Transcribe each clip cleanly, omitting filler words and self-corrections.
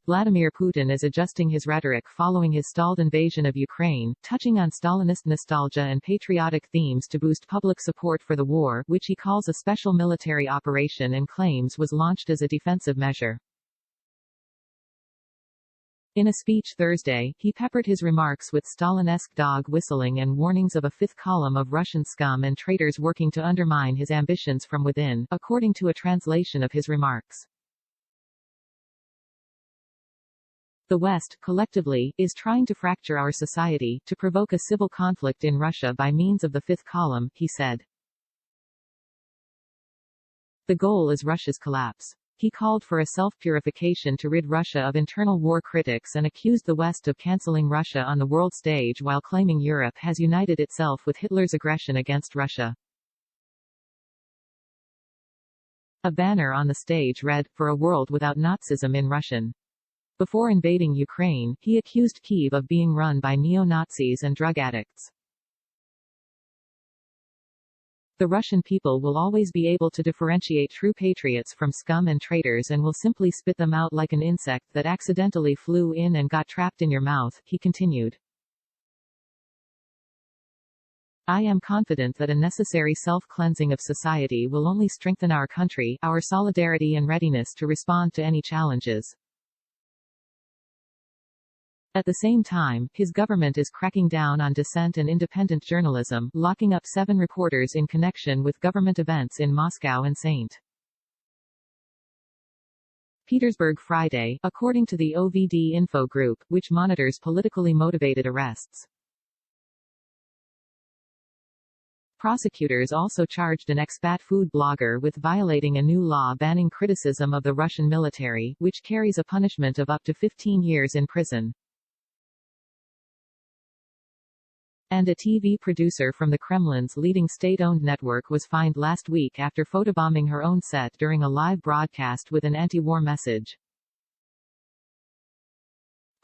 Vladimir Putin is adjusting his rhetoric following his stalled invasion of Ukraine, touching on Stalinist nostalgia and patriotic themes to boost public support for the war, which he calls a special military operation and claims was launched as a defensive measure. In a speech Thursday, he peppered his remarks with Stalin-esque dog whistling and warnings of a fifth column of Russian scum and traitors working to undermine his ambitions from within, according to a translation of his remarks. The West, collectively, is trying to fracture our society, to provoke a civil conflict in Russia by means of the fifth column, he said. The goal is Russia's collapse. He called for a self-purification to rid Russia of internal war critics and accused the West of canceling Russia on the world stage while claiming Europe has united itself with Hitler's aggression against Russia. A banner on the stage read, "For a world without Nazism" in Russian. Before invading Ukraine, he accused Kyiv of being run by neo-Nazis and drug addicts. The Russian people will always be able to differentiate true patriots from scum and traitors and will simply spit them out like an insect that accidentally flew in and got trapped in your mouth, he continued. I am confident that a necessary self-cleansing of society will only strengthen our country, our solidarity and readiness to respond to any challenges. At the same time, his government is cracking down on dissent and independent journalism, locking up 7 reporters in connection with government events in Moscow and St. Petersburg Friday, according to the OVD-Info group, which monitors politically motivated arrests. Prosecutors also charged an expat food blogger with violating a new law banning criticism of the Russian military, which carries a punishment of up to 15 years in prison. And a TV producer from the Kremlin's leading state-owned network was fined last week after photobombing her own set during a live broadcast with an anti-war message.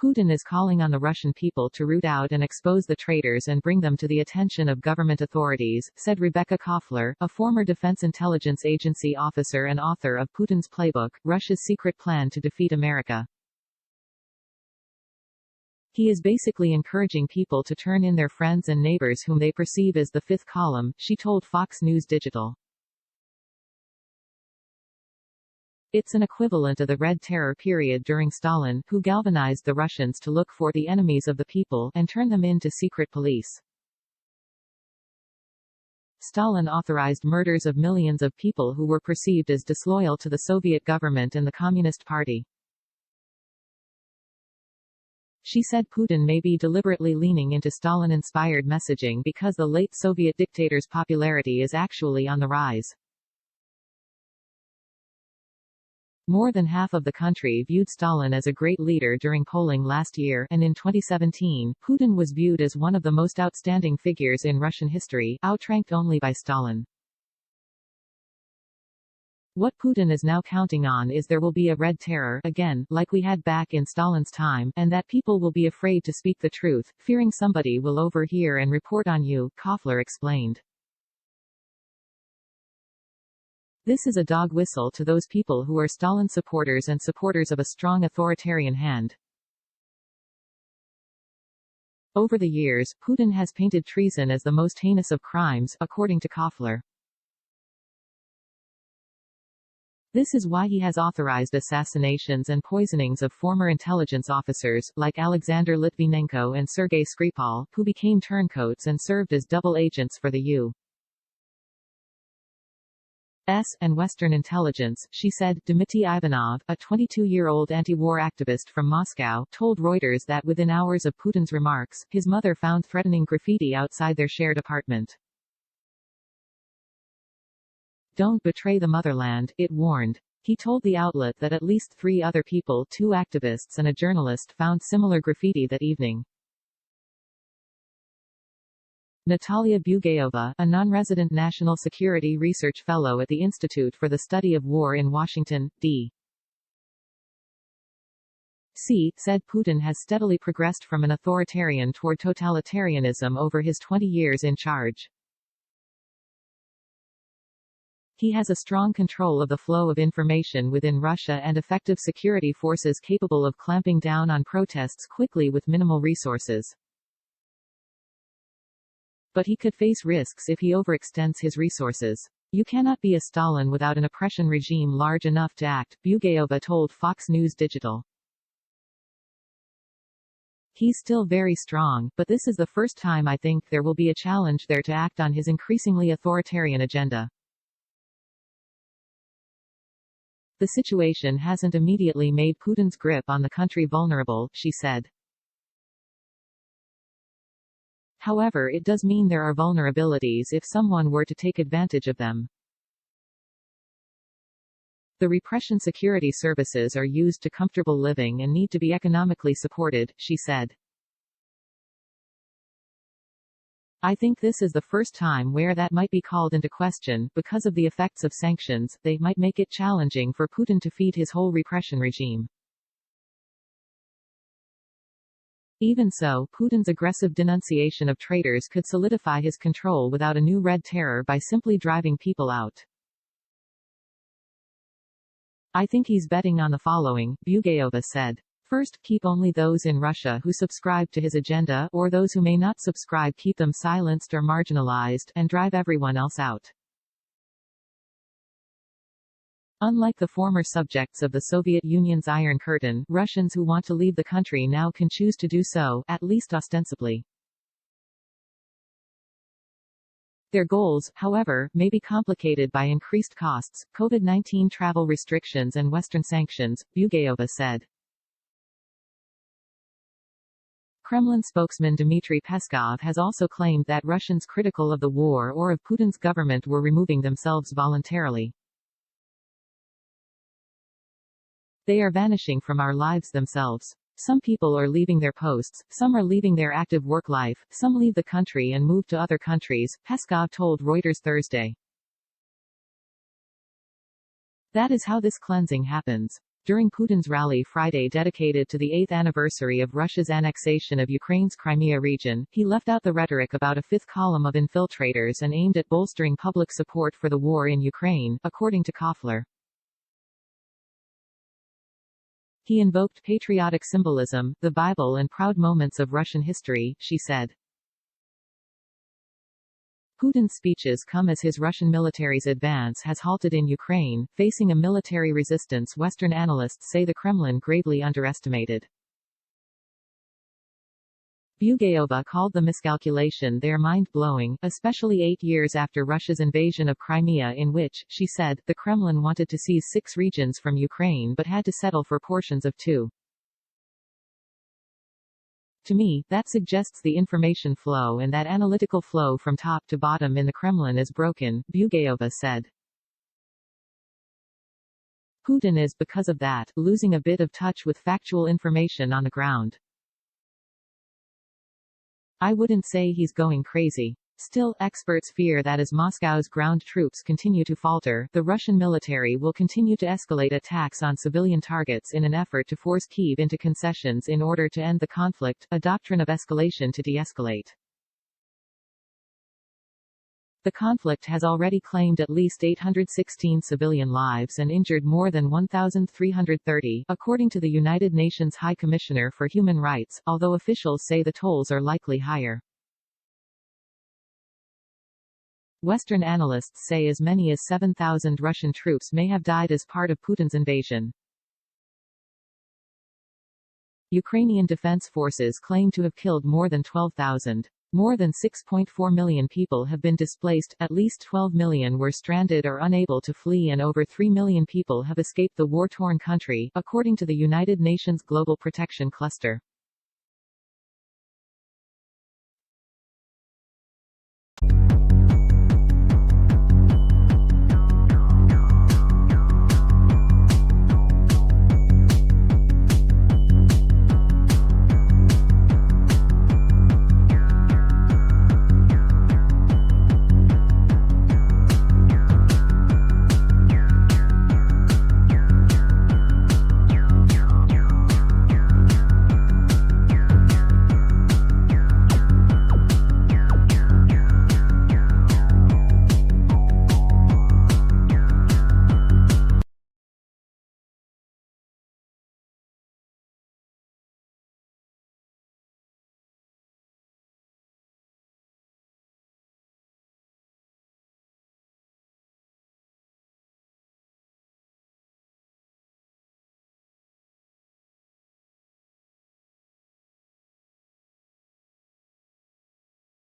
Putin is calling on the Russian people to root out and expose the traitors and bring them to the attention of government authorities, said Rebekah Koffler, a former Defense Intelligence Agency officer and author of Putin's Playbook, Russia's Secret Plan to Defeat America. He is basically encouraging people to turn in their friends and neighbors whom they perceive as the fifth column, she told Fox News Digital. It's an equivalent of the Red Terror period during Stalin, who galvanized the Russians to look for the enemies of the people and turn them into secret police. Stalin authorized murders of millions of people who were perceived as disloyal to the Soviet government and the Communist Party. She said Putin may be deliberately leaning into Stalin-inspired messaging because the late Soviet dictator's popularity is actually on the rise. More than half of the country viewed Stalin as a great leader during polling last year, and in 2017, Putin was viewed as one of the most outstanding figures in Russian history, outranked only by Stalin. What Putin is now counting on is there will be a red terror, again, like we had back in Stalin's time, and that people will be afraid to speak the truth, fearing somebody will overhear and report on you, Koffler explained. This is a dog whistle to those people who are Stalin supporters and supporters of a strong authoritarian hand. Over the years, Putin has painted treason as the most heinous of crimes, according to Koffler. This is why he has authorized assassinations and poisonings of former intelligence officers, like Alexander Litvinenko and Sergei Skripal, who became turncoats and served as double agents for the U.S. and Western intelligence, she said. Dmitry Ivanov, a 22-year-old anti-war activist from Moscow, told Reuters that within hours of Putin's remarks, his mother found threatening graffiti outside their shared apartment. Don't betray the motherland, it warned. He told the outlet that at least 3 other people, 2 activists and a journalist, found similar graffiti that evening. Natalia Bugayova, a non-resident National Security Research Fellow at the Institute for the Study of War in Washington, D.C., said Putin has steadily progressed from an authoritarian toward totalitarianism over his 20 years in charge. He has a strong control of the flow of information within Russia and effective security forces capable of clamping down on protests quickly with minimal resources. But he could face risks if he overextends his resources. You cannot be a Stalin without an oppression regime large enough to act, Bugayova told Fox News Digital. He's still very strong, but this is the first time I think there will be a challenge there to act on his increasingly authoritarian agenda. The situation hasn't immediately made Putin's grip on the country vulnerable, she said. However, it does mean there are vulnerabilities if someone were to take advantage of them. The repression security services are used to comfortable living and need to be economically supported, she said. I think this is the first time where that might be called into question. Because of the effects of sanctions, they might make it challenging for Putin to feed his whole repression regime. Even so, Putin's aggressive denunciation of traitors could solidify his control without a new red terror by simply driving people out. I think he's betting on the following, Bugayova said. First, keep only those in Russia who subscribe to his agenda, or those who may not subscribe keep them silenced or marginalized, and drive everyone else out. Unlike the former subjects of the Soviet Union's Iron Curtain, Russians who want to leave the country now can choose to do so, at least ostensibly. Their goals, however, may be complicated by increased costs, COVID-19 travel restrictions and Western sanctions, Bugayova said. Kremlin spokesman Dmitry Peskov has also claimed that Russians critical of the war or of Putin's government were removing themselves voluntarily. They are vanishing from our lives themselves. Some people are leaving their posts, some are leaving their active work life, some leave the country and move to other countries, Peskov told Reuters Thursday. That is how this cleansing happens. During Putin's rally Friday dedicated to the 8th anniversary of Russia's annexation of Ukraine's Crimea region, he left out the rhetoric about a fifth column of infiltrators and aimed at bolstering public support for the war in Ukraine, according to Koffler. He invoked patriotic symbolism, the Bible and proud moments of Russian history, she said. Putin's speeches come as his Russian military's advance has halted in Ukraine, facing a military resistance Western analysts say the Kremlin gravely underestimated. Bugayova called the miscalculation there mind-blowing, especially 8 years after Russia's invasion of Crimea in which, she said, the Kremlin wanted to seize 6 regions from Ukraine but had to settle for portions of 2. To me, that suggests the information flow and that analytical flow from top to bottom in the Kremlin is broken, Bugayova said. Putin is, because of that, losing a bit of touch with factual information on the ground. I wouldn't say he's going crazy. Still, experts fear that as Moscow's ground troops continue to falter, the Russian military will continue to escalate attacks on civilian targets in an effort to force Kyiv into concessions in order to end the conflict, a doctrine of escalation to de-escalate. The conflict has already claimed at least 816 civilian lives and injured more than 1,330, according to the United Nations High Commissioner for Human Rights, although officials say the tolls are likely higher. Western analysts say as many as 7,000 Russian troops may have died as part of Putin's invasion. Ukrainian defense forces claim to have killed more than 12,000. More than 6.4 million people have been displaced, at least 12 million were stranded or unable to flee and over 3 million people have escaped the war-torn country, according to the United Nations Global Protection Cluster.